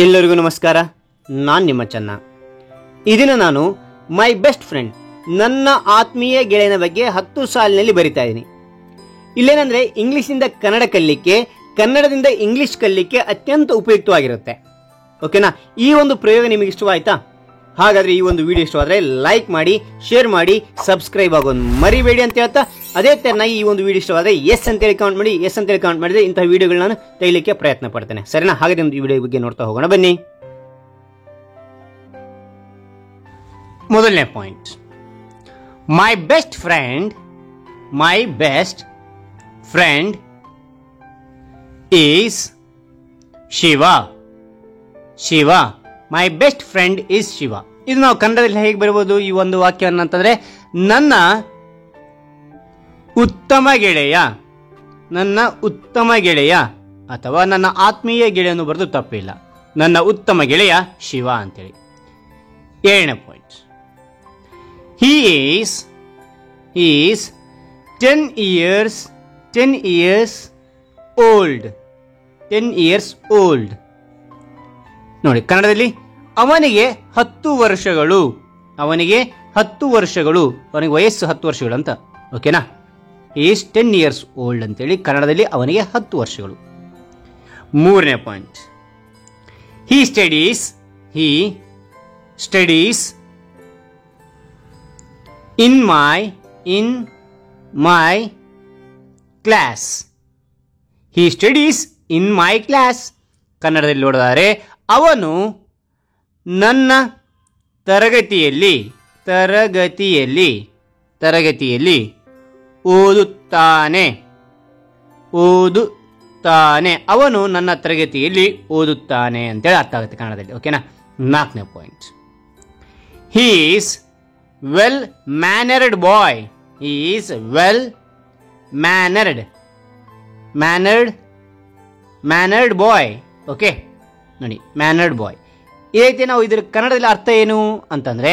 ಎಲ್ಲರಿಗೂ ನಮಸ್ಕಾರ. ನಾನು ನಿಮ್ಮ ಚೆನ್ನ. ಈ ದಿನ ನಾನು ಮೈ ಬೆಸ್ಟ್ ಫ್ರೆಂಡ್, ನನ್ನ ಆತ್ಮೀಯ ಗೆಳೆಯನ ಬಗ್ಗೆ 10 ಸಾಲಿನಲ್ಲಿ ಬರಿತಾ ಇದ್ದೀನಿ. ಇಲ್ಲೇನಂದ್ರೆ ಇಂಗ್ಲಿಷ್ನಿಂದ ಕನ್ನಡ ಕಲಿಲಿಕ್ಕೆ, ಕನ್ನಡದಿಂದ ಇಂಗ್ಲಿಷ್ ಕಲಿಲಿಕ್ಕೆ ಅತ್ಯಂತ ಉಪಯುಕ್ತವಾಗಿರುತ್ತೆ. ಓಕೆನಾ? ಈ ಒಂದು ಪ್ರಯೋಗ ನಿಮಗೆ ಇಷ್ಟವಾಯ್ತಾ? ಹಾಗಾದ್ರೆ ಈ ಒಂದು ವಿಡಿಯೋ ಇಷ್ಟವಾದ್ರೆ ಲೈಕ್ ಮಾಡಿ, ಶೇರ್ ಮಾಡಿ, ಸಬ್ಸ್ಕ್ರೈಬ್ ಆಗೋದು ಮರಿಬೇಡಿ ಅಂತ ಹೇಳ್ತಾ, ಅದೇ ತರನಾಗಿ ಈ ಒಂದು ವಿಡಿಯೋ ಇಷ್ಟವಾದ್ರೆ ಎಸ್ ಅಂತೇಳಿ ಕಮೆಂಟ್ ಮಾಡಿ. ಎಸ್ ಅಂತೇಳಿ ಕಮೆಂಟ್ ಮಾಡಿದ್ರೆ ಇಂತಹ ವಿಡಿಯೋಗಳನ್ನ ನಾನು ತೆಗಿಲಿಕ್ಕೆ ಪ್ರಯತ್ನ ಪಡ್ತೇನೆ. ಸರಿನಾ? ಹಾಗಾದ್ರೆ ಒಂದು ವಿಡಿಯೋ ಬಗ್ಗೆ ನೋಡ್ತಾ ಹೋಗೋಣ ಬನ್ನಿ. ಮೊದಲನೇ point, my best friend is Shiva. My best friend is Shiva. ಇದು ನಾವು ಕನ್ನಡದಲ್ಲಿ ಹೇಗೆ ಬರಬಹುದು ಈ ಒಂದು ವಾಕ್ಯವನ್ನು ಅಂತಂದ್ರೆ, ನನ್ನ ಉತ್ತಮ ಗೆಳೆಯ ಅಥವಾ ನನ್ನ ಆತ್ಮೀಯ ಗೆಳೆಯನು ಬರೆದು ತಪ್ಪಿಲ್ಲ. ನನ್ನ ಉತ್ತಮ ಗೆಳೆಯ ಶಿವ ಅಂತೇಳಿ. ಏಳನೇ point, he is 10 years old. ನೋಡಿ, ಕನ್ನಡದಲ್ಲಿ ಅವನಿಗೆ 10 ವರ್ಷಗಳು. ಅವನಿಗೆ ವಯಸ್ಸು 10 ವರ್ಷಗಳು ಅಂತ. ಓಕೆನಾ? ಈಸ್ 10 years old ಅಂತೇಳಿ ಕನ್ನಡದಲ್ಲಿ ಅವನಿಗೆ 10 ವರ್ಷಗಳು. ಮೂರನೇ point, he studies in my class. he studies in my class. ಕನ್ನಡದಲ್ಲಿ ನೋಡಿದರೆ ಅವನು ನನ್ನ ತರಗತಿಯಲ್ಲಿ ಓದುತ್ತಾನೆ. ಅವನು ನನ್ನ ತರಗತಿಯಲ್ಲಿ ಓದುತ್ತಾನೆ ಅಂತೇಳಿ ಅರ್ಥ ಆಗುತ್ತೆ ಕನ್ನಡದಲ್ಲಿ. ಓಕೆನಾ? ನಾಲ್ಕನೇ point, he is well mannered boy. Okay ನೋಡಿ, ಮ್ಯಾನರ್ಡ್ ಬಾಯ್. ಇದೈತೆ ನಾವು ಇದರ ಕನ್ನಡದಲ್ಲಿ ಅರ್ಥ ಏನು ಅಂತಂದ್ರೆ,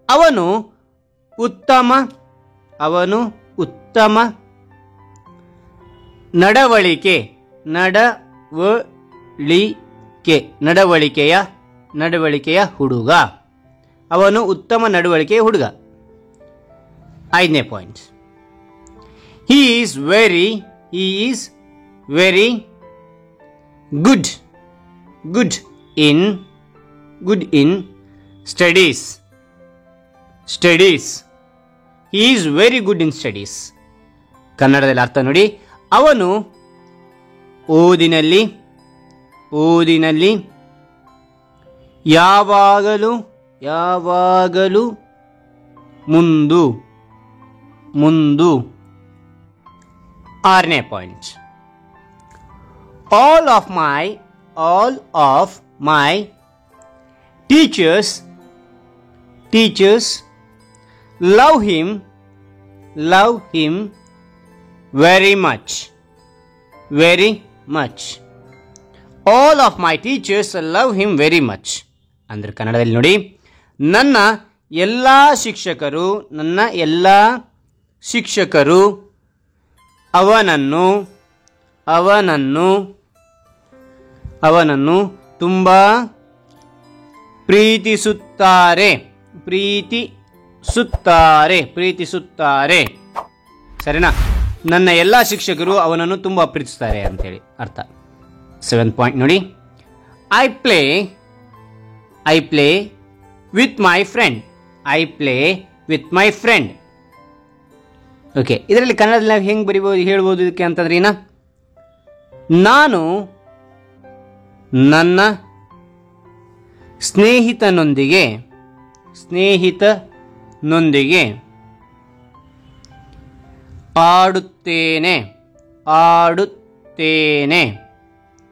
ಅವನು ಉತ್ತಮ ನಡವಳಿಕೆಯ ಹುಡುಗ. ಅವನು ಉತ್ತಮ ನಡವಳಿಕೆಯ ಹುಡುಗ. ಐದನೇ point, he is very good in studies. he is very good in studies. ಕನ್ನಡದಲ್ಲಿ ಅರ್ಥ ನೋಡಿ, ಅವನು ಓದಿನಲ್ಲಿ ಯಾವಾಗಲೂ ಮುಂದು. ಆರನೇ point, all of my teachers love him very much. all of my teachers love him very much. ಅಂದ್ರೆ ಕನ್ನಡದಲ್ಲಿ ನೋಡಿ, ನನ್ನ ಎಲ್ಲ ಶಿಕ್ಷಕರು ಅವನನ್ನು ತುಂಬಾ ಪ್ರೀತಿಸುತ್ತಾರೆ. ಸರಿನಾ? ನನ್ನ ಎಲ್ಲ ಶಿಕ್ಷಕರು ಅವನನ್ನು ತುಂಬಾ ಪ್ರೀತಿಸುತ್ತಾರೆ ಅಂತೇಳಿ ಅರ್ಥ. 7th ಪಾಯಿಂಟ್ ನೋಡಿ, I play with my friend. Okay, ಇದರಲ್ಲಿ ಕನ್ನಡದಲ್ಲಿ ನಾವು ಹೆಂಗೆ ಬರಿಬೋದು ಹೇಳ್ಬೋದು ಇದಕ್ಕೆ ಅಂತಂದ್ರೆ, ನಾನು ನನ್ನ ಸ್ನೇಹಿತನೊಂದಿಗೆ ಆಡುತ್ತೇನೆ.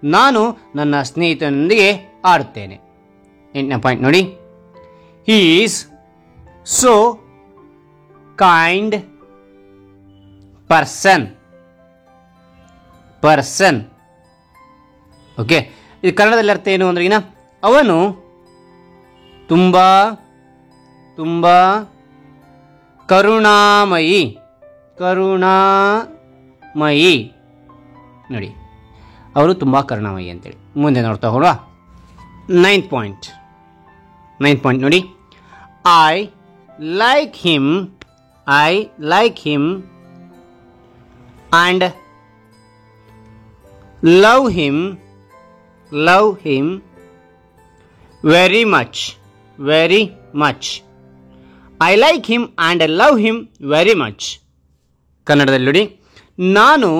ನಾನು ನನ್ನ ಸ್ನೇಹಿತನೊಂದಿಗೆ ಆಡುತ್ತೇನೆ. 8ನೇ ಪಾಯಿಂಟ್ ನೋಡಿ, he is so kind person. Okay, ಇದು ಕನ್ನಡದಲ್ಲಿ ಅರ್ಥ ಏನು ಅಂದ್ರೆ, ಅವನು ತುಂಬಾ ಕರುಣಾಮಯಿ. ನೋಡಿ, ಅವರು ತುಂಬ ಕರುಣಾಮಯಿ ಅಂತೇಳಿ. ಮುಂದೆ ನೋಡ್ತಾ ಹೋಗುವ. 9th ಪಾಯಿಂಟ್ ನೋಡಿ, I like him and love him very much. I like him and love him very much. ಕನ್ನಡದಲ್ಲಿ ನೋಡಿ, ನಾನು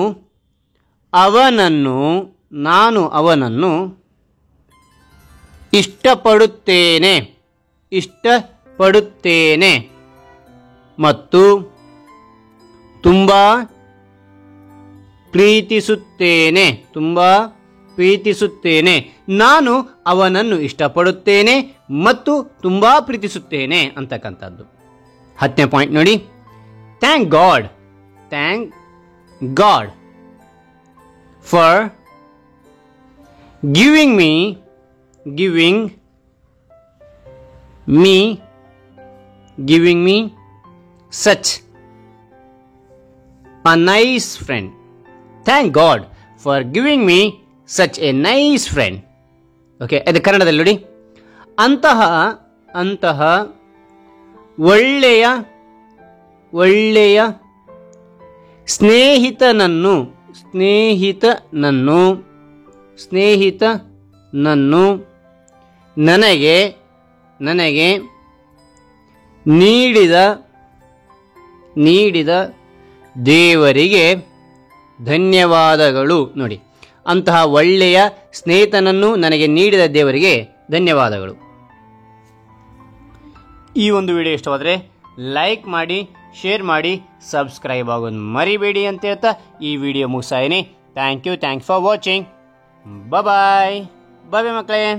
ಅವನನ್ನು ಇಷ್ಟಪಡುತ್ತೇನೆ ಮತ್ತು ತುಂಬ ಪ್ರೀತಿಸುತ್ತೇನೆ. ನಾನು ಅವನನ್ನು ಇಷ್ಟಪಡುತ್ತೇನೆ ಮತ್ತು ತುಂಬ ಪ್ರೀತಿಸುತ್ತೇನೆ ಅಂತಕ್ಕಂಥದ್ದು. 10ನೇ ಪಾಯಿಂಟ್ ನೋಡಿ, thank god for giving me such a nice friend. Thank God for giving me such a nice friend. Okay, ಅದು ಕನ್ನಡದಲ್ಲಿ ನೋಡಿ, ಅಂತಹ ಒಳ್ಳೆಯ ಸ್ನೇಹಿತನನ್ನು ನನಗೆ ನೀಡಿದ ದೇವರಿಗೆ ಧನ್ಯವಾದಗಳು. ನೋಡಿ, ಅಂತಹ ಒಳ್ಳೆಯ ಸ್ನೇಹಿತನನ್ನು ನನಗೆ ನೀಡಿದ ದೇವರಿಗೆ ಧನ್ಯವಾದಗಳು. ಈ ಒಂದು ವಿಡಿಯೋ ಇಷ್ಟವಾದರೆ ಲೈಕ್ ಮಾಡಿ, ಶೇರ್ ಮಾಡಿ, ಸಬ್ಸ್ಕ್ರೈಬ್ ಆಗೋದು ಮರಿಬೇಡಿ ಅಂತ ಹೇಳ್ತಾ ಈ ವಿಡಿಯೋ ಮುಗಿಸಾಯಿನಿ. Thank you for watching. Bye ಮಕ್ಕಳೇ.